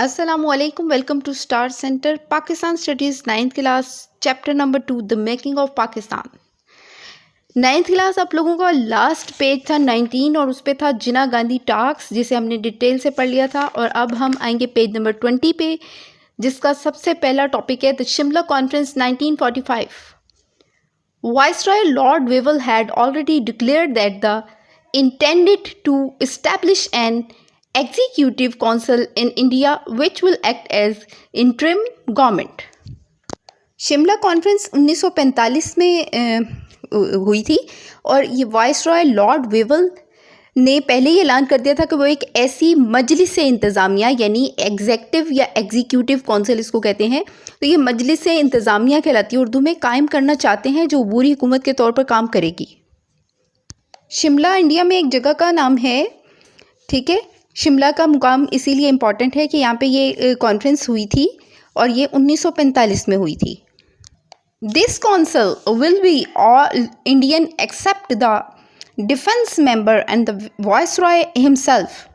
Assalamualaikum. Welcome to Star Center. Pakistan Studies 9th class chapter number 2 The Making of Pakistan. 9th class आप लोगों का last page था 19 और उस पर था जिना गांधी टॉक्स जिसे हमने डिटेल से पढ़ लिया था। और अब हम आएंगे पेज नंबर 20 पे जिसका सबसे पहला टॉपिक है the Shimla conference 1945. Viceroy Lord Wavell had already declared that the intended to establish an executive council in India which will act as interim government. Shimla conference 1945 में हुई थी और ये वाइसरॉय लॉर्ड वेवल ने पहले ही ऐलान कर दिया था कि वो एक ऐसी मजलिस इंतज़ामिया यानी एग्जेक्टिव या एग्जीक्यूटिव काउंसिल इसको कहते हैं, तो ये मजलिस इंतज़ामिया कहलाती है उर्दू में, कायम करना चाहते हैं जो अबूरी हुकूमत के तौर पर काम करेगी। शिमला इंडिया में एक जगह का नाम है, ठीक है। शिमला का मुकाम इसीलिए इम्पॉर्टेंट है कि यहाँ पे ये कॉन्फ्रेंस हुई थी और ये 1945 में हुई थी। This council will be all Indian except the defence member and the viceroy himself.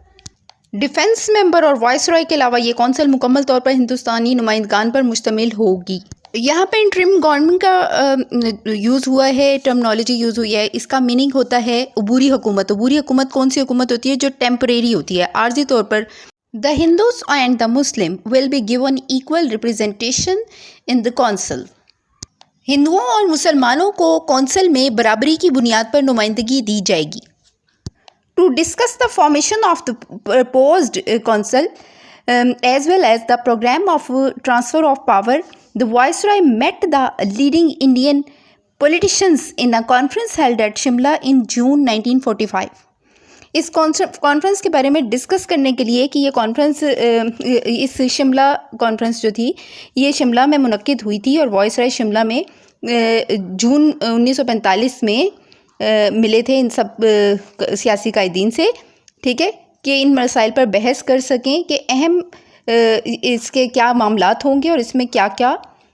Defence member और वाइसरॉय के अलावा ये काउंसिल मुकम्मल तौर पर हिंदुस्तानी नुमाइंदगान पर मुश्तमिल होगी। यहाँ पे इंटरिम गवर्नमेंट का यूज़ हुआ है, टर्मिनोलॉजी यूज़ हुई है। इसका मीनिंग होता है अबूरी हुकूमत। अबूरी हुकूमत कौन सी हुकूमत होती है? जो टेम्परेरी होती है, आर्जी तौर पर। The Hindus and the Muslim will be given equal representation in the council. हिंदुओं और मुसलमानों को कौंसिल में बराबरी की बुनियाद पर नुमाइंदगी दी जाएगी। To discuss the formation of the proposed council as well as the programme of transfer of power, the Viceroy met the leading Indian politicians in a conference held at Shimla in June 1945. इस conference के बारे में discuss करने के लिए कि ये conference इस शिमला कॉन्फ्रेंस जो थी ये शिमला में मुनक्किद हुई थी और वाइसरॉय शिमला में जून 1945 में मिले थे इन सब सियासी कायदीन से, ठीक है, कि इन मसाइल पर बहस कर सकें कि अहम इसके क्या मामलात होंगे और इसमें क्या क्या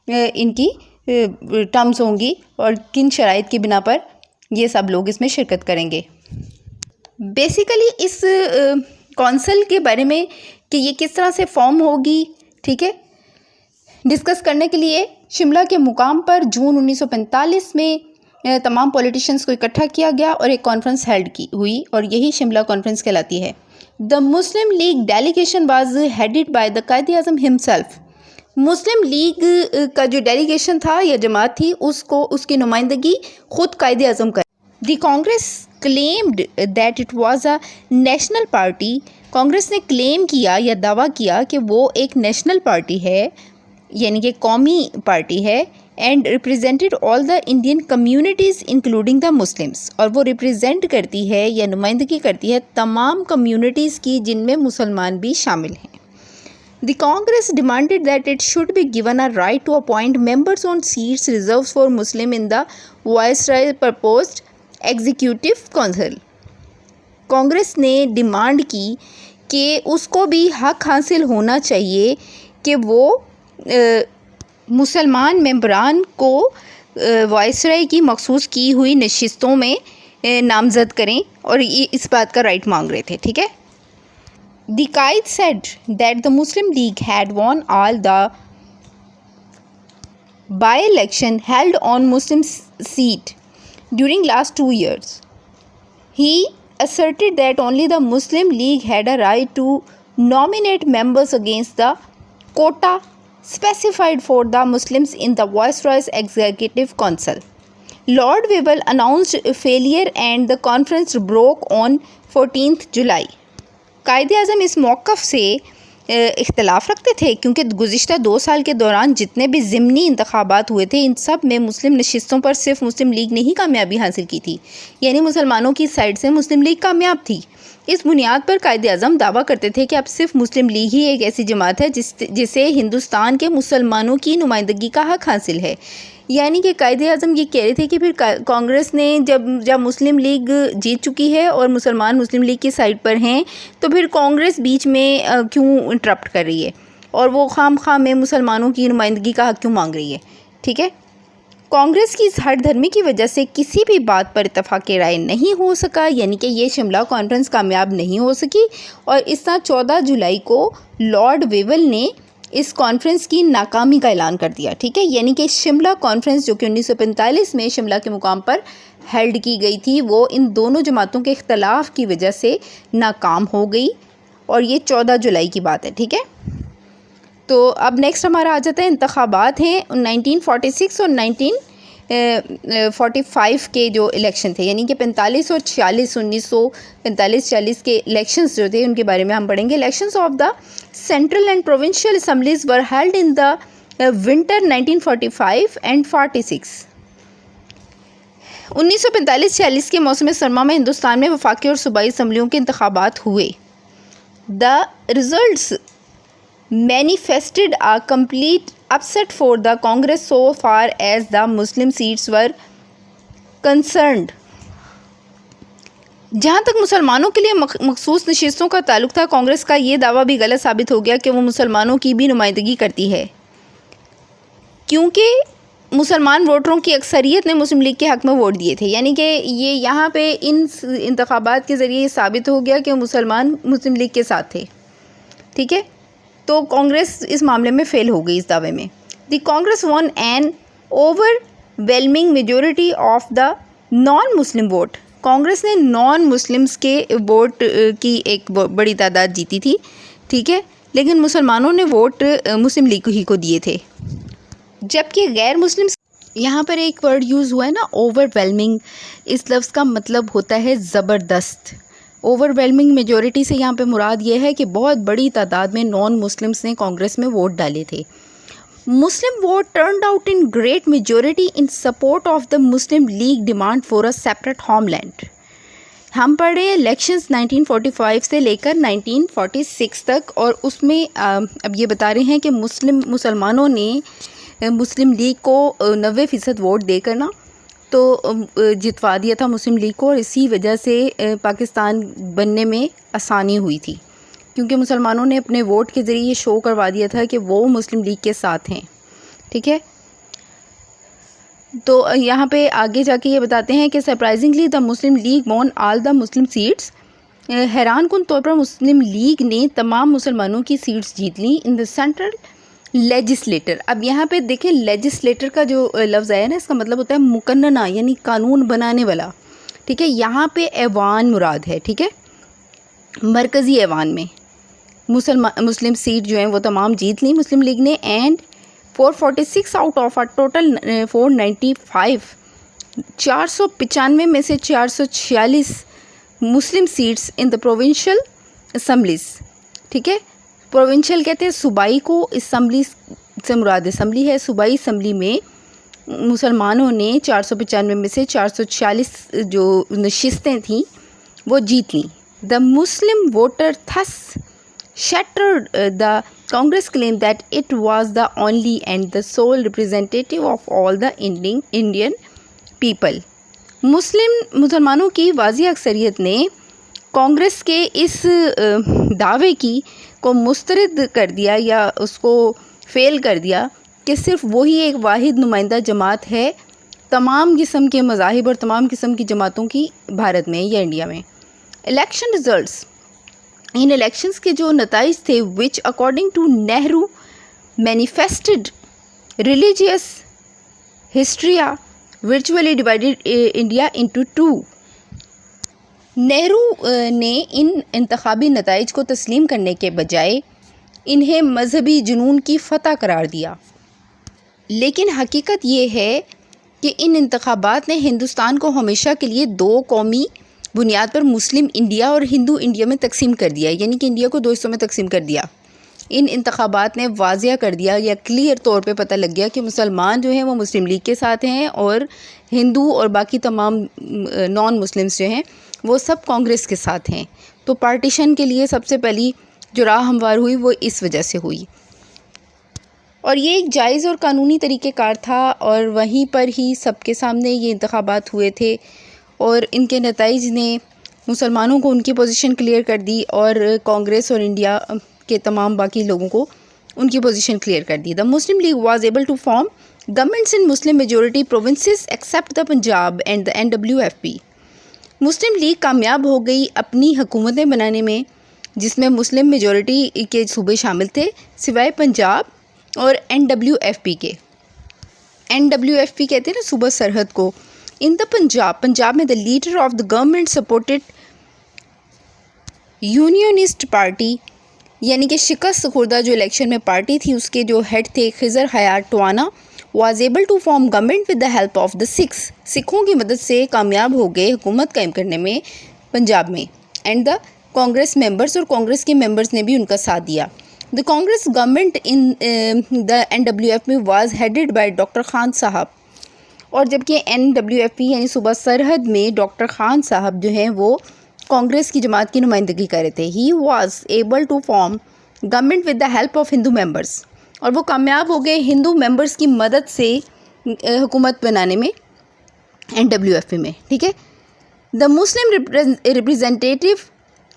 इनकी टर्म्स होंगी और किन शराइत की बिना पर ये सब लोग इसमें शिरकत करेंगे। बेसिकली इस कौंसिल के बारे में कि ये किस तरह से फॉर्म होगी, ठीक है, डिस्कस करने के लिए शिमला के मुकाम पर जून 1945 में तमाम पॉलिटिशियंस को इकट्ठा किया गया और एक कॉन्फ्रेंस हेल्ड की हुई और यही शिमला कॉन्फ्रेंस कहलाती है। The Muslim League delegation was headed by the Quaid-e-Azam himself. Muslim league का जो डेलीगेशन था या जमात थी उसकी नुमाइंदगी खुद कायद-ए-आज़म कर। The Congress claimed that it was a national party. Congress ने क्लेम किया या दावा किया कि वो एक नेशनल पार्टी है यानी कि कौमी पार्टी है and represented all the Indian communities including the Muslims, और वो रिप्रेजेंट करती है या नुमाइंदगी करती है तमाम कम्युनिटीज़ की जिनमें मुसलमान भी शामिल हैं। The Congress demanded that it should be given a right to appoint members on seats reserve for Muslim in the viceroy proposed executive council. Congress ने डिमांड की कि उसको भी हक हासिल होना चाहिए कि वो मुसलमान मेंबरान को वाइसरॉय की मखसूस की हुई नशिस्तों में नामज़द करें और ये इस बात का राइट मांग रहे थे, ठीक है। The Quaid said that the Muslim League had won all the by election held on Muslim seat during last 2 years. He asserted that only the Muslim League had a right to nominate members against the quota specified for the Muslims in the Viceroy's Executive Council. Lord Wevel announced failure and the conference broke on 14th July. Quaid-e-Azam इस मौक़िफ़ से इख्तिलाफ़ रखते थे क्योंकि गुज़िश्ता 2 साल के दौरान जितने भी ज़िमनी इंतखाबात हुए थे इन सब में मुस्लिम नशिस्तों पर सिर्फ मुस्लिम लीग ने ही कामयाबी हासिल की थी, यानी मुसलमानों की साइड से मुस्लिम लीग कामयाब थी। इस बुनियाद पर कायद-ए-आज़म दावा करते थे कि अब सिर्फ मुस्लिम लीग ही एक ऐसी जमात है जिसे हिंदुस्तान के मुसलमानों की नुमाइंदगी का हक हासिल है। यानी कि कायद-ए-आज़म ये कह रहे थे कि फिर कांग्रेस ने जब मुस्लिम लीग जीत चुकी है और मुसलमान मुस्लिम लीग की साइड पर हैं तो फिर कांग्रेस बीच में क्यों इंटरप्ट कर रही है और वो खाम में मुसलमानों की नुमाइंदगी का हक क्यों मांग रही है, ठीक है। कांग्रेस की इस हठधर्मी की वजह से किसी भी बात पर इत्तेफाक राय नहीं हो सका, यानी कि ये शिमला कॉन्फ्रेंस कामयाब नहीं हो सकी। और इस तरह 14 जुलाई को लॉर्ड वेवल ने इस कॉन्फ्रेंस की नाकामी का ऐलान कर दिया। ठीक है, यानी कि शिमला कॉन्फ्रेंस जो कि 1945 में शिमला के मुकाम पर हेल्ड की गई थी, वो इन दोनों जमातों के इख्तलाफ की वजह से नाकाम हो गई। और ये 14 जुलाई की बात है। ठीक है, तो अब नेक्स्ट हमारा आ जाता है इंतखाबात हैं 1946 और 1945 के जो इलेक्शन थे, यानी कि 45 और 46 1945-46 के इलेक्शंस जो थे उनके बारे में हम पढ़ेंगे। Elections of the central and provincial assemblies were held in the winter 1945 and 46। 1945-46 के मौसम सरमा में हिंदुस्तान में वफाकी और सूबाई असम्बलियों के इंतखाबात हुए। The results manifested a complete upset for the Congress so far as the Muslim seats were concerned। जहाँ तक मुसलमानों के लिए मखसूस नशिस्तों का ताल्लुक था, कांग्रेस का ये दावा भी गलत साबित हो गया कि वो मुसलमानों की भी नुमाइंदगी करती है, क्योंकि मुसलमान वोटरों की अक्सरियत ने मुस्लिम लीग के हक़ में वोट दिए थे। यानी कि ये यहाँ पे इन इंतखाबात के ज़रिए साबित हो गया कि मुसलमान मुस्लिम लीग के साथ थे। ठीक है, तो कांग्रेस इस मामले में फेल हो गई इस दावे में। The Congress von N overwhelming majority of the non Muslim vote. Congress ने नॉन मुस्लिम्स के वोट की एक बड़ी तादाद जीती थी। ठीक है, लेकिन मुसलमानों ने वोट मुस्लिम लीग ही को दिए थे, जबकि गैर मुस्लिम, यहाँ पर एक वर्ड यूज़ हुआ है ना, ओवरवेलमिंग। इस लफ्ज़ का मतलब होता है ज़बरदस्त। ओवरवेलमिंग मेजॉरिटी से यहाँ पे मुराद ये है कि बहुत बड़ी तादाद में नॉन मुस्लिम्स ने कांग्रेस में वोट डाले थे। Muslim vote turned out in great majority in support of the Muslim League demand for a separate homeland. हम पढ़ रहे हैं इलेक्शंस 1945 से लेकर 1946 तक, और उसमें अब ये बता रहे हैं कि मुसलमानों ने मुस्लिम लीग को 90% वोट देकर ना तो जितवा दिया था मुस्लिम लीग को, और इसी वजह से पाकिस्तान बनने में आसानी हुई थी, क्योंकि मुसलमानों ने अपने वोट के ज़रिए ये शो करवा दिया था कि वो मुस्लिम लीग के साथ हैं। ठीक है, तो यहाँ पे आगे जाके ये बताते हैं कि surprisingly the Muslim League won all the Muslim seats. हैरान कुन तौर पर मुस्लिम लीग ने तमाम मुसलमानों की सीट्स जीत ली इन द सेंट्रल लेजिस्लेटर। अब यहाँ पे देखें, लेजिस्लेटर का जो लफ्ज़ आया ना, इसका मतलब होता है मुकन्नना, यानी कानून बनाने वाला। ठीक है, यहाँ पे ऐवान मुराद है। ठीक है, मरकज़ी ऐवान में मुस्लिम सीट जो हैं वो तमाम जीत ली मुस्लिम लीग ने। And 446 out of a total 495, 495 में से 446 Muslim seats in the provincial assemblies. ठीक है, प्रोविंशियल कहते हैं सूबाई को, असम्बली से मुराद असम्बली है। सूबाई असम्बली में मुसलमानों ने 495 में से 446 जो नशिस्तें थीं वो जीत लीं। The Muslim voter thus shattered the Congress claim that it was the only and the sole representative of all the Indian people। मुसलमानों की वाज़िह अक्सरियत ने कांग्रेस के इस दावे को मुस्तरद कर दिया या उसको फेल कर दिया कि सिर्फ वही एक वाहिद नुमाइंदा जमात है तमाम किस्म के मज़ाहिब और तमाम किस्म की जमातों की भारत में या इंडिया में। इलेक्शन रिजल्ट्स, इन इलेक्शंस के जो नताइज थे, which according to Nehru manifested religious hysteria virtually divided India into two। Nehru ने इन इंतखाबी नताइज को तस्लीम करने के बजाय इन्हें मजहबी जुनून की फ़तह करार दिया। लेकिन हकीकत ये है कि इन इंतखाबात ने हिंदुस्तान को हमेशा के लिए दो कौमी बुनियाद पर मुस्लिम इंडिया और हिंदू इंडिया में तकसीम कर दिया, यानी कि इंडिया को दो हिस्सों में तकसीम कर दिया। इन इंतखाबात ने वाज़िया कर दिया या क्लियर तौर पे पता लग गया कि मुसलमान जो हैं वो मुस्लिम लीग के साथ हैं और हिंदू और बाकी तमाम नॉन मुस्लिम्स जो हैं वो सब कांग्रेस के साथ हैं। तो पार्टीशन के लिए सबसे पहली जो राह हमवार हुई वो इस वजह से हुई, और ये एक जायज़ और कानूनी तरीक़ेकार था, और वहीं पर ही सबके सामने ये इंतखाबात हुए थे और इनके नताइज ने मुसलमानों को उनकी पोजीशन क्लियर कर दी और कांग्रेस और इंडिया के तमाम बाकी लोगों को उनकी पोजीशन क्लियर कर दी। The Muslim League was able to form governments in Muslim majority provinces except the Punjab and the NWFP. Muslim league कामयाब हो गई अपनी हुकूमतें बनाने में जिसमें मुस्लिम मेजॉरिटी के सूबे शामिल थे सिवाय पंजाब और NWFP के। NWFP कहते हैं ना सूबा सरहद को। इन द पंजाब में the leader of the government supported unionist party, यानी कि शिकस्त खुर्दा जो इलेक्शन में पार्टी थी उसके जो हेड थे खिजर हयात Tawana, was able to form government with the help of the सिखों की मदद से कामयाब हो गए हुकूमत कायम करने में पंजाब में। एंड द कांग्रेस मेंबर्स, और कांग्रेस के मेंबर्स ने भी उनका साथ दिया। The Congress government in the NWFP was headed by doctor Khan साहब, और जबकि NWFP यानी सूबा सरहद में डॉक्टर खान साहब जो हैं वो कांग्रेस की जमात की नुमाइंदगी कर रहे थे। He was able to form government with the help of Hindu members, और वो कामयाब हो गए हिंदू मेंबर्स की मदद से हुकूमत बनाने में NWFP में। ठीक है। The Muslim representative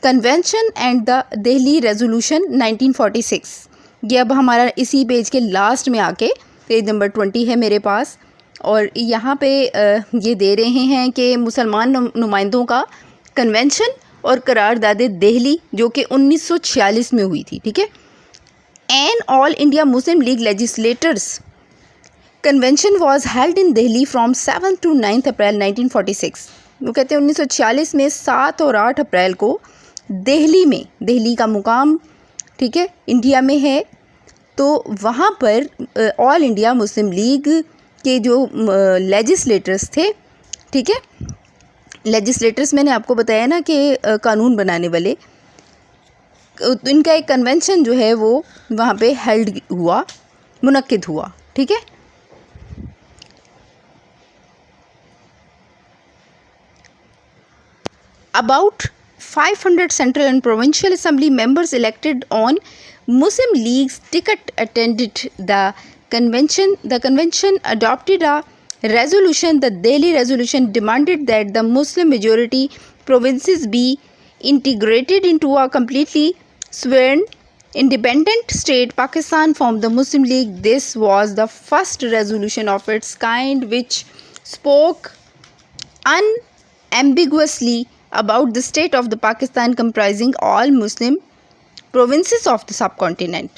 convention and the Delhi resolution 1946, ये अब हमारा इसी पेज के लास्ट में आके पेज नंबर 20 है मेरे पास, और यहाँ पे ये दे रहे हैं कि मुसलमान नुमाइंदों का कन्वेंशन और करारदाद दिल्ली जो कि 1946 में हुई थी। ठीक है। An All India Muslim League legislators convention was held in Delhi from 7 to 9 April 1946। वो कहते हैं 1946 में 7 और 8 अप्रैल को दिल्ली में, दिल्ली का मुकाम ठीक है इंडिया में है, तो वहाँ पर ऑल इंडिया मुस्लिम लीग के जो लेजिस्लेटर्स थे, ठीक है, लेजिस्लेटर्स मैंने आपको बताया ना कि कानून बनाने वाले, इनका एक कन्वेंशन जो है वो वहाँ पे हेल्ड हुआ, मुनक्किद हुआ। ठीक है। About 500 central and provincial assembly members elected on Muslim League's ticket attended the convention. The convention adopted a resolution. The Delhi resolution demanded that the Muslim majority provinces be integrated into a completely sworn independent state. Pakistan formed the Muslim League. This was the first resolution of its kind which spoke unambiguously about the state of the Pakistan comprising all Muslim provinces of the subcontinent.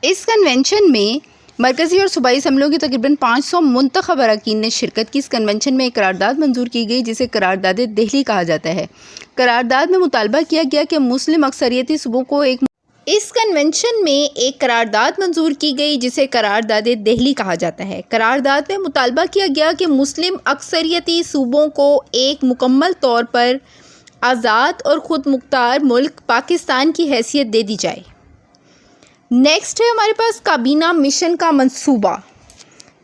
इस convention में मरकज़ी और सूबाई असम्बलियों की तकरीबन 500 मुंतखब अरकान ने शिरकत की। इस कन्वेंशन में एक करारदाद मंजूर की गई जिसे करारदाद दिल्ली कहा जाता है। करारदाद में मुतालबा किया गया कि मुस्लिम अक्सरियती सूबों को इस कन्वेंशन में एक करारदाद मंजूर की गई जिसे करारदाद दिल्ली कहा जाता है। करारदाद में मुतालबा किया गया कि मुस्लिम अक्सरियती सूबों को एक मुकम्मल तौर पर आज़ाद और ख़ुद मुख्तार मुल्क पाकिस्तान की हैसियत दे दी जाए। नेक्स्ट है हमारे पास काबीना मिशन का मंसूबा,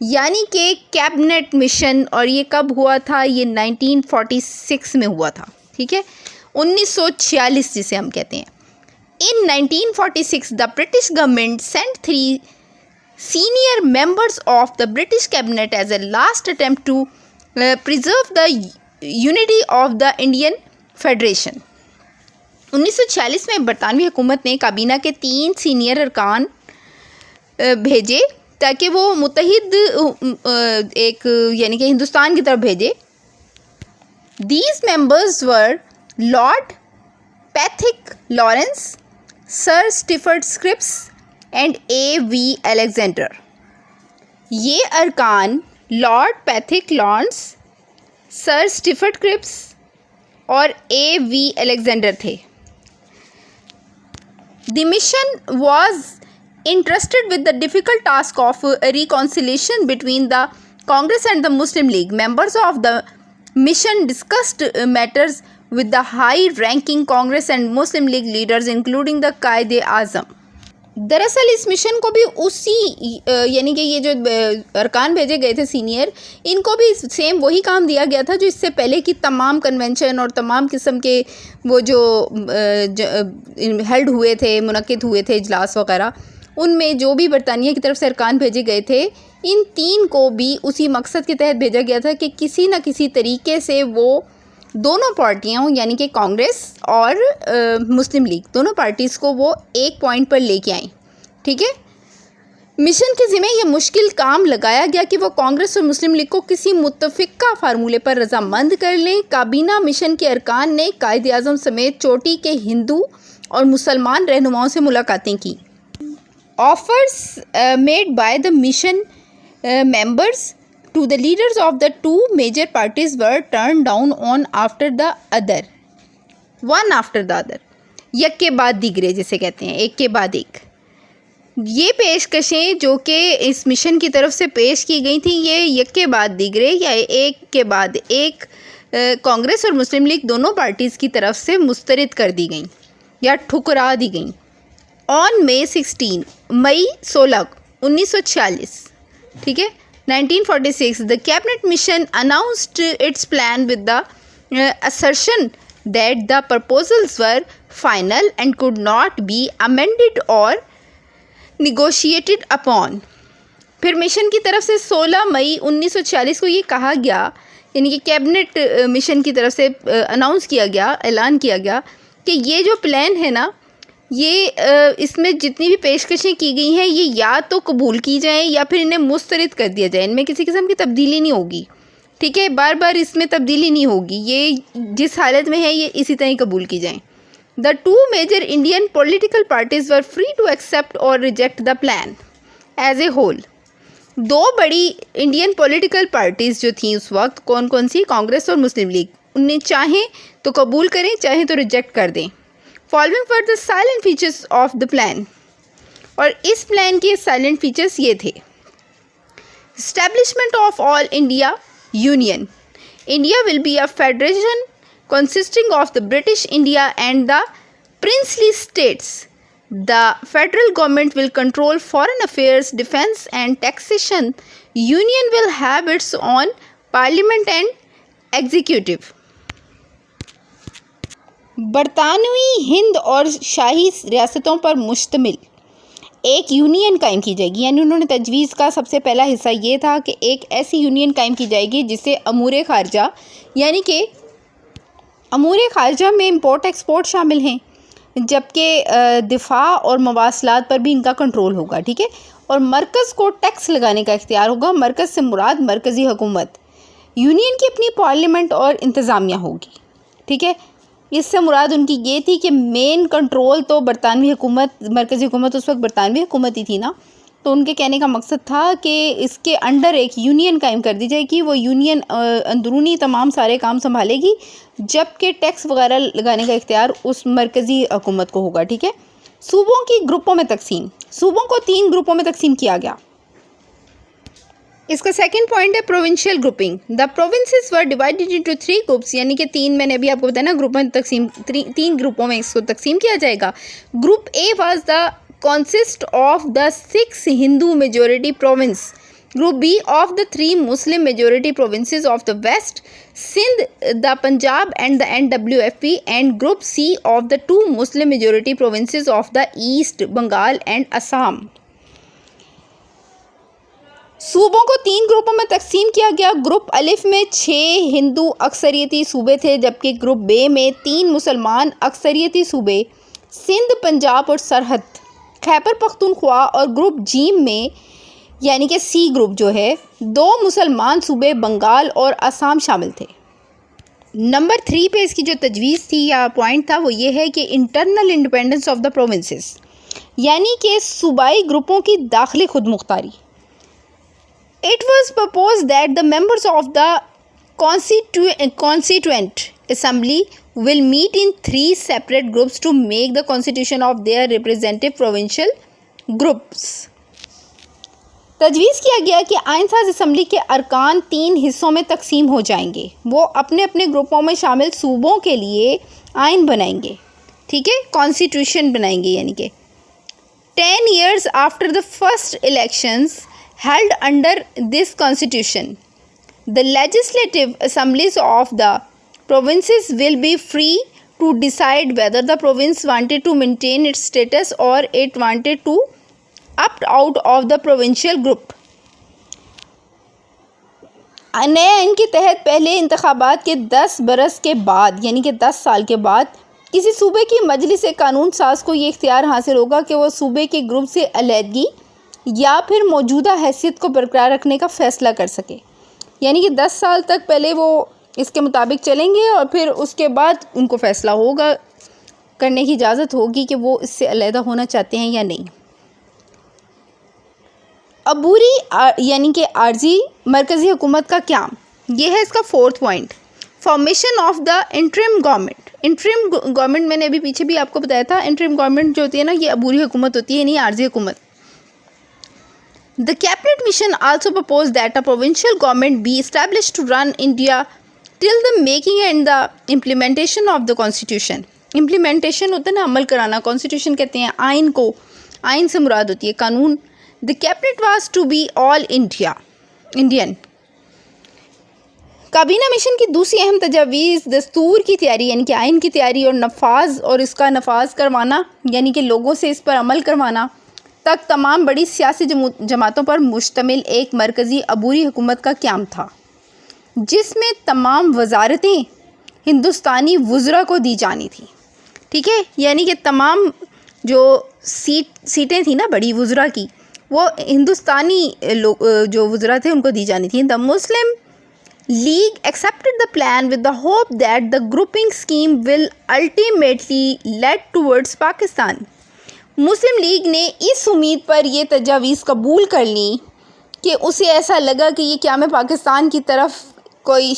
यानी कि कैबिनेट मिशन, और ये कब हुआ था? ये 1946 में हुआ था। ठीक है, 1946 जिसे हम कहते हैं। In 1946, the British government sent 3 senior members of the British cabinet as a last attempt to preserve the unity of the Indian Federation. 1946 में बरतानवी हुकूमत ने काबीना के 3 सीनियर अरकान भेजे ताकि वो मुत्तहिद एक यानी कि हिंदुस्तान की तरफ भेजे। These members were Lord Patrick Lawrence, sir Stafford Cripps and A.V. Alexander. ये अरकान Lord Pethick Lawrence, sir Stafford Cripps और A.V. अलेक्जेंडर थे। The mission was entrusted with the difficult task of reconciliation between the Congress and the Muslim League. Members of the mission discussed matters with the high-ranking Congress and Muslim League leaders, including the Quaid-e-Azam. दरअसल इस mission को भी उसी यानी कि ये जो अरकान भेजे गए थे सीनियर, इनको भी सेम वही काम दिया गया था जो इससे पहले की तमाम कन्वेंशन और तमाम किस्म के वो जो हेल्ड हुए थे, मुनक्किद हुए थे इजलास वगैरह, उनमें जो भी बरतानिया की तरफ से अरकान भेजे गए थे, इन 3 को भी उसी मकसद के तहत भेजा गया था कि किसी न किसी तरीके से वो दोनों पार्टियां यानी कि कांग्रेस और मुस्लिम लीग दोनों पार्टीज़ को वो एक पॉइंट पर लेके आएँ। ठीक है, मिशन के ज़िम्मे ये मुश्किल काम लगाया गया कि वो कांग्रेस और मुस्लिम लीग को किसी मुत्तफ़िका फार्मूले पर रजामंद कर लें। काबीना मिशन के अरकान ने कायद-ए-आज़म समेत चोटी के हिंदू और मुसलमान रहनुमाओं से मुलाकातें की। Offers made by the mission members to the leaders of the two major parties were turned down one after the other. एक के बाद दीगरे जिसे कहते हैं, एक के बाद एक। ये पेशकशें जो कि इस मिशन की तरफ से पेश की गई थी, ये एक के बाद दीगरे या एक के बाद एक कांग्रेस और मुस्लिम लीग दोनों पार्टीज़ की तरफ से मुस्तरद कर दी गई या ठुकरा दी गई। ऑन मई 16 1946, ठीक है, 1946 the cabinet mission announced it's plan with the assertion that the proposals were final and could not be amended or negotiated upon। फिर मिशन की तरफ से 16 मई 1946 को ये कहा गया, यानी कि कैबिनेट मिशन की तरफ से अनाउंस किया गया, ऐलान किया गया कि ये जो प्लान है ना, ये इसमें जितनी भी पेशकशें की गई हैं ये या तो कबूल की जाएं या फिर इन्हें मुस्तरद कर दिया जाए। इनमें किसी किस्म की तब्दीली नहीं होगी, ठीक है, बार बार इसमें तब्दीली नहीं होगी, ये जिस हालत में है ये इसी तरह कबूल की जाएं। The two major Indian political parties were free to accept or reject the plan as a whole. दो बड़ी इंडियन पॉलिटिकल पार्टीज़ जो थी उस वक्त, कौन कौन सी, कांग्रेस और मुस्लिम लीग, उन्हें चाहें तो कबूल करें, चाहें तो रिजेक्ट कर दें। Following were the salient features of the plan, और इस प्लान के साइलेंट फीचर्स ये थे। Establishment of all India union, India will be a federation consisting of the British India and the princely states. The federal government will control foreign affairs, defense and taxation. Union will have its own parliament and executive. बरतानवी हिंद और शाही रियासतों पर मुश्तमिल एक union कायम की जाएगी। यानी उन्होंने तजवीज़ का सबसे पहला हिस्सा ये था कि एक ऐसी यूनियन कायम की जाएगी जिससे अमूर खारजा, यानी कि अमूर खारजा में इंपोर्ट एक्सपोर्ट शामिल हैं, जबकि दिफा और मवासलात पर भी इनका कंट्रोल होगा, ठीक है, और मरकज़ को टैक्स लगाने का इख्तियार होगा। मरकज़ से मुराद मरकज़ी हुकूमत। यूनियन की अपनी पार्लियामेंट और इंतज़ामिया होगी, ठीक है, इससे मुराद उनकी ये थी कि मेन कंट्रोल तो बरतानवी हुकूमत, मरकज़ी हुकूमत उस वक्त बरतानवी हुकूमत ही थी ना, तो उनके कहने का मकसद था कि इसके अंडर एक यूनियन कायम कर दी जाएगी। वो यूनियन अंदरूनी तमाम सारे काम संभालेगी, जबकि टैक्स वगैरह लगाने का इख्तियार उस मरकज़ी हुकूमत को होगा, ठीक है। सूबों की ग्रुपों में तकसीम, सूबों को 3 ग्रुपों में तकसीम किया गया। इसका सेकंड पॉइंट है provincial grouping. The provinces were divided into 3 groups, यानी कि 3, मैंने अभी आपको बताया ना, ग्रुप में तकसीम, 3 ग्रुपों में इसको तकसीम किया जाएगा। Group A was the consist of the 6 Hindu majority province, group B of the 3 Muslim majority provinces of the West, Sindh, the Punjab and the NWFP, and group C of the 2 Muslim majority provinces of the East, Bengal and Assam। सूबों को 3 ग्रुपों में तकसीम किया गया। Group अलिफ में 6 हिंदू अक्सरियती सूबे थे, जबकि ग्रुप बे में 3 मुसलमान अक्सरियती सूबे, सिंध, पंजाब और सरहद, खैबर पख्तूनख्वा, और ग्रुप जीम में, यानी कि सी ग्रुप जो है, 2 मुसलमान सूबे बंगाल और असम शामिल थे। नंबर 3 पे इसकी जो तजवीज़ थी या पॉइंट था वो ये है कि internal independence of the provinces, यानी कि सूबाई ग्रुपों की दाखिली खुद मुख्तारी। It was propose that the members of the constituent assembly will meet in 3 separate groups to make the constitution of their representative provincial groups। तजवीज़ किया गया कि आइन साज असम्बली के अरकान 3 हिस्सों में तकसीम हो जाएंगे। वो अपने अपने ग्रुपों में शामिल सूबों के लिए आइन बनाएंगे, ठीक है, कॉन्स्टिट्यूशन बनाएंगे। यानी कि 10 years after the first elections held under this constitution, the legislative assemblies of the provinces will be free to decide whether the province wanted to maintain its status or it wanted to opt out of the provincial group। नए आइन के तहत पहले इंतखाबात के 10 बरस के बाद, यानी कि 10 साल के बाद, किसी सूबे की मजलिस कानून साज को ये इख्तियार हासिल होगा कि वह सूबे के ग्रुप से अलहदगी या फिर मौजूदा हैसियत को बरकरार रखने का फ़ैसला कर सके। यानी कि 10 साल तक पहले वो इसके मुताबिक चलेंगे और फिर उसके बाद उनको फ़ैसला होगा, करने की इजाज़त होगी कि वो इससे अलहदा होना चाहते हैं या नहीं। अबूरी यानी कि आर्जी मरकज़ी हुकूमत का क़याम, ये है इसका 4th point. Formation of the interim government. Interim government मैंने अभी पीछे भी आपको बताया था, इंटरिम गवर्नमेंट जो होती है ना, ये अबूरी हुकूमत होती है, नहीं आर्जी हुकूमत। The cabinet mission also propose that a provincial government be established to run India till the making and the implementation of the constitution. Implementation होता है ना, अमल कराना, कॉन्स्टिट्यूशन कहते हैं आइन को, आइन से मुराद होती है कानून। The cabinet was to be all Indian. काबीना मिशन की दूसरी अहम तजावीज़ दस्तूर की तैयारी यानी कि आइन की तैयारी और इसका नफाज करवाना, यानी कि लोगों से इस पर अमल करवाना तक तमाम बड़ी सियासी जमातों पर मुश्तमिल एक मरकज़ी अबूरी हुकूमत का क़याम था, जिसमें तमाम वजारतें हिंदुस्तानी वुज़रा को दी जानी थी। ठीक है, यानी कि तमाम जो सीटें थी ना बड़ी वुज़रा की, वो हिंदुस्तानी जो वुज़रा थे उनको दी जानी थी। The Muslim league accepted the plan with the hope that the grouping scheme will ultimately lead towards Pakistan. Muslim League ने इस उम्मीद पर ये तजावीज़ कबूल कर ली कि उसे ऐसा लगा कि ये क़याम पाकिस्तान की तरफ कोई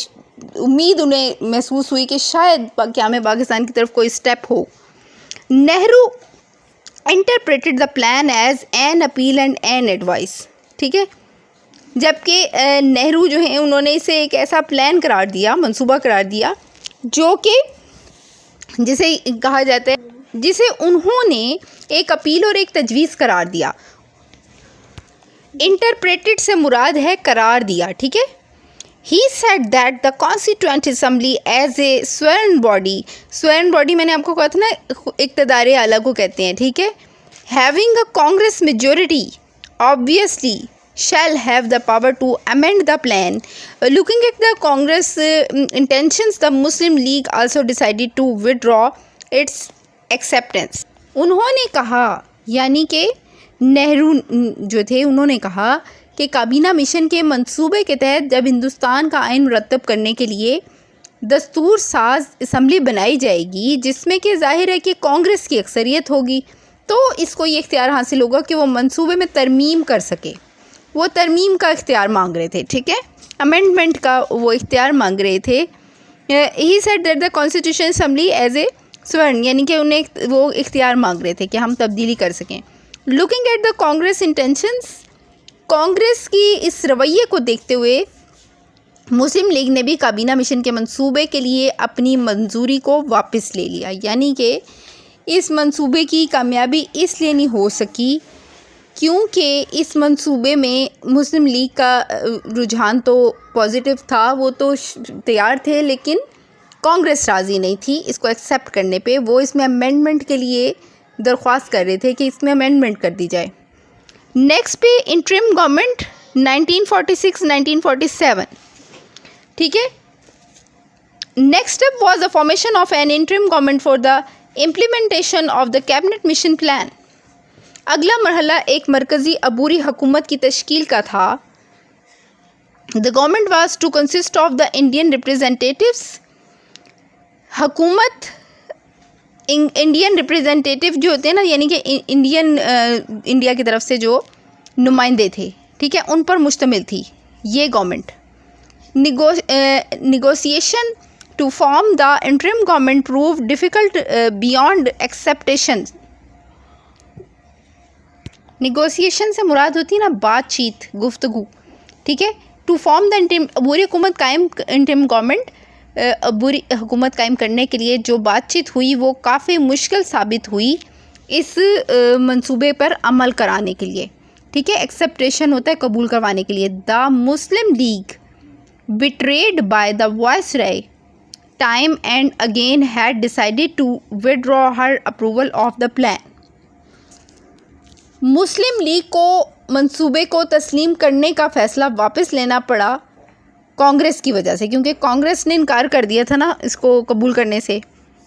उम्मीद उन्हें महसूस हुई कि शायद क़याम पाकिस्तान की तरफ कोई स्टेप हो। Nehru interpreted the plan as an appeal and an advice. ठीक है, जबकि नेहरू जो हैं उन्होंने इसे एक ऐसा प्लान करार दिया, मंसूबा करार दिया, जो कि जिसे कहा जाता है, जिसे उन्होंने एक अपील और एक तजवीज़ करार दिया। इंटरप्रेटेड से मुराद है करार दिया। ठीक है, he said that the constituent assembly as a sovereign body मैंने आपको कहा था ना, इक़्तिदार आला को कहते हैं। ठीक है, having a Congress majority obviously shall have the power to amend the plan. Looking at the Congress intentions, the Muslim League also decided to withdraw its acceptance. उन्होंने कहा, यानी कि नेहरू जो थे उन्होंने कहा कि काबीना मिशन के मंसूबे के तहत जब हिंदुस्तान का आइन मुरतब करने के लिए दस्तूर साज असम्बली बनाई जाएगी, जिसमें कि जाहिर है कि कांग्रेस की अक्सरियत होगी, तो इसको ये इख्तियार हासिल होगा कि वो मंसूबे में तरमीम कर सके। वो तरमीम का इख्तियार मांग रहे थे। ठीक है, अमेंडमेंट का वो इख्तियार मांग रहे थे। He said that the constitution assembly as a sovereign, यानी कि उन्हें वो इख्तियार मांग रहे थे कि हम तब्दीली कर सकें। Looking at the Congress intentions, Congress की इस रवैये को देखते हुए मुस्लिम लीग ने भी काबीना मिशन के मंसूबे के लिए अपनी मंजूरी को वापस ले लिया। यानी कि इस मंसूबे की कामयाबी इसलिए नहीं हो सकी क्योंकि इस मंसूबे में मुस्लिम लीग का रुझान तो पॉजिटिव था, वो तो तैयार थे, लेकिन कांग्रेस राज़ी नहीं थी इसको एक्सेप्ट करने पे। वो इसमें अमेंडमेंट के लिए दरख्वास्त कर रहे थे कि इसमें अमेंडमेंट कर दी जाए। नेक्स्ट पे इंटरिम गवर्नमेंट 1946-1947। ठीक है, next step was the formation of N interim government for the implementation of the cabinet mission plan. अगला मरहला एक मरकज़ी अबूरी हुकूमत की तश्कील का था। The government was to consist of the Indian representatives. हुकूमत इंडियन रिप्रेजेंटेटिव जो होते हैं ना, यानी कि इंडिया की तरफ से जो नुमाइंदे थे, ठीक है, उन पर मुश्तमिल थी ये government. Negotiation to form the interim government prove difficult beyond expectation. Negotiation से मुराद होती है ना बातचीत, गुफ्तगू। ठीक है, टू फॉर्म द इंटरिम अबूरी हुकूमत कायम, इंटरिम गवर्नमेंट अबूरी हुकूमत कायम करने के लिए जो बातचीत हुई वो काफ़ी मुश्किल साबित हुई इस मंसूबे पर अमल कराने के लिए। ठीक है, एक्सेप्टेशन होता है कबूल करवाने के लिए। The Muslim League betrayed by the viceroy time and again had decided to withdraw her approval of the plan. Muslim League को मंसूबे को तस्लीम करने का फ़ैसला वापस लेना पड़ा कांग्रेस की वजह से, क्योंकि कांग्रेस ने इनकार कर दिया था ना इसको कबूल करने से।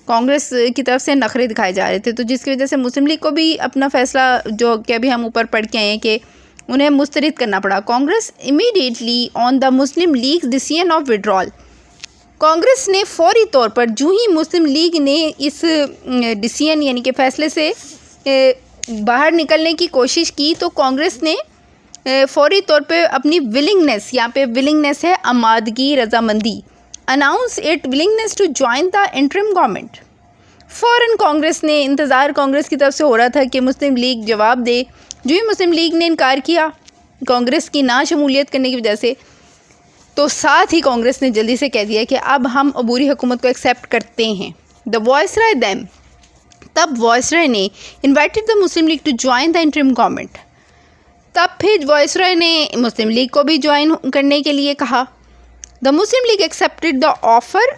कांग्रेस की तरफ से नखरे दिखाए जा रहे थे, तो जिसकी वजह से मुस्लिम लीग को भी अपना फ़ैसला, जो कि अभी हम ऊपर पढ़ के आए हैं कि उन्हें मुस्तरद करना पड़ा। Congress immediately on the Muslim league decision of withdrawal, Congress ने फौरी तौर पर जो ही मुस्लिम लीग ने इस डिसीजन यानी कि फ़ैसले से बाहर निकलने की कोशिश की, तो कांग्रेस ने फौरी तौर पे अपनी विलिंगनेस, यहाँ पे विलिंगनेस है आमादगी, रजामंदी, announce it willingness to join the interim government. फ़ौरन कांग्रेस ने इंतज़ार कांग्रेस की तरफ से हो रहा था कि मुस्लिम लीग जवाब दे। जो ही मुस्लिम लीग ने इनकार किया कांग्रेस की ना शमूलियत करने की वजह से, तो साथ ही कांग्रेस ने जल्दी से कह दिया कि अब हम अबूरी हुकूमत को एक्सेप्ट करते हैं। द वॉइसराय दैम, तब वॉइसराय ने invited the Muslim League to join the interim government, तब फिर वॉइसराय ने मुस्लिम लीग को भी ज्वाइन करने के लिए कहा। The Muslim league accepted the offer.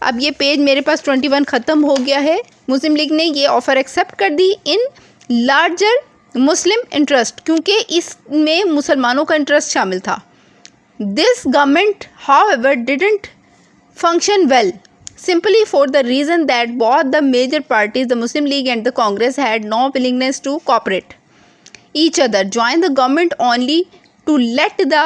अब ये पेज मेरे पास 21 ख़त्म हो गया है। मुस्लिम लीग ने ये ऑफ़र एक्सेप्ट कर दी इन लार्जर मुस्लिम इंटरेस्ट, क्योंकि इसमें मुसलमानों का इंटरेस्ट शामिल था। This government however didn't function well simply for the reason that both the major parties, the Muslim League and the Congress, had no willingness to cooperate each other, join the government only to let the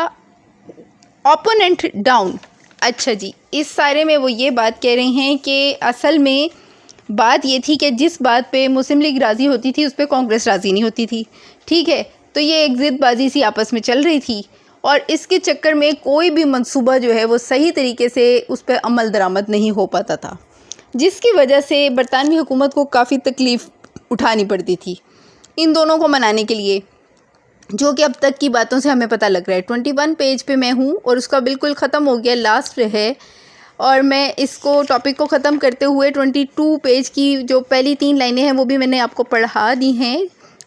opponent down। अच्छा जी, इस सारे में वो ये बात कह रहे हैं कि असल में बात ये थी कि जिस बात पे मुस्लिम लीग राज़ी होती थी उस पर कांग्रेस राज़ी नहीं होती थी। ठीक है, तो ये एक ज़िदबाजी सी आपस में चल रही थी और इसके चक्कर में कोई भी मंसूबा जो है वो सही तरीके से उस पर अमल दरामद नहीं हो पाता था, जिसकी वजह से बरतानवी हुकूमत को काफ़ी तकलीफ़ उठानी पड़ती थी इन दोनों को मनाने के लिए, जो कि अब तक की बातों से हमें पता लग रहा है। 21 पेज पे मैं हूँ और उसका बिल्कुल ख़त्म हो गया, लास्ट है, और मैं इसको टॉपिक को ख़त्म करते हुए 22 पेज की जो पहली 3 लाइनें हैं वो भी मैंने आपको पढ़ा दी हैं।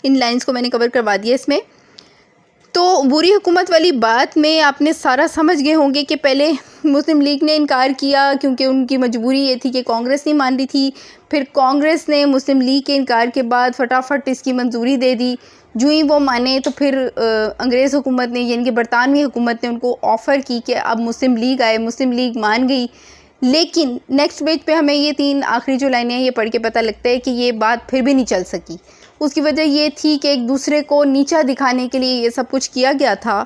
इन लाइन्स को मैंने कवर करवा दिया इसमें। तो बुरी हुकूमत वाली बात में आपने सारा समझ गए होंगे कि पहले मुस्लिम लीग ने इनकार किया क्योंकि उनकी मजबूरी ये थी कि कांग्रेस नहीं मान रही थी। फिर कांग्रेस ने मुस्लिम लीग के इनकार के बाद फटाफट इसकी मंजूरी दे दी। जो ही वो माने तो फिर अंग्रेज़ हुकूमत ने यानी कि बरतानवी हुकूमत ने उनको ऑफ़र की कि अब मुस्लिम लीग आए। मुस्लिम लीग मान गई, लेकिन नेक्स्ट पेज पे हमें ये 3 आखिरी जो लाइनें हैं ये पढ़ के पता लगता है कि ये बात फिर भी नहीं चल सकी। उसकी वजह ये थी कि एक दूसरे को नीचा दिखाने के लिए ये सब कुछ किया गया था।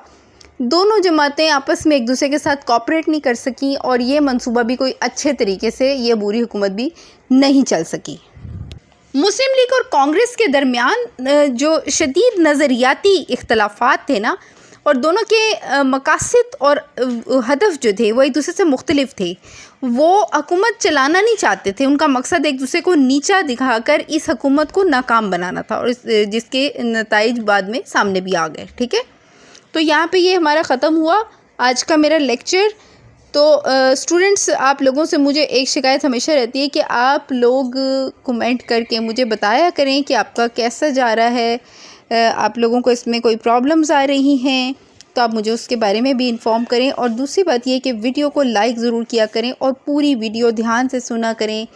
दोनों जमातें आपस में एक दूसरे के साथ कोऑपरेट नहीं कर सकी और ये मंसूबा भी कोई अच्छे तरीके से, ये बुरी हुकूमत भी नहीं चल सकी। मुस्लिम लीग और कांग्रेस के दरमियान जो शदीद नज़रियाती इख्तलाफात थे ना, और दोनों के मकासद और हदफ जो थे वो एक दूसरे से मुख्तलिफ थे। वो हुकूमत चलाना नहीं चाहते थे, उनका मकसद एक दूसरे को नीचा दिखाकर इस हुकूमत को नाकाम बनाना था, और जिसके नताइज बाद में सामने भी आ गए। ठीक है, तो यहाँ पे ये हमारा ख़त्म हुआ आज का मेरा लेक्चर। तो स्टूडेंट्स, आप लोगों से मुझे एक शिकायत हमेशा रहती है कि आप लोग कमेंट करके मुझे बताया करें कि आपका कैसा जा रहा है, आप लोगों को इसमें कोई प्रॉब्लम्स आ रही हैं तो आप मुझे उसके बारे में भी इन्फॉर्म करें। और दूसरी बात यह कि वीडियो को लाइक ज़रूर किया करें और पूरी वीडियो ध्यान से सुना करें,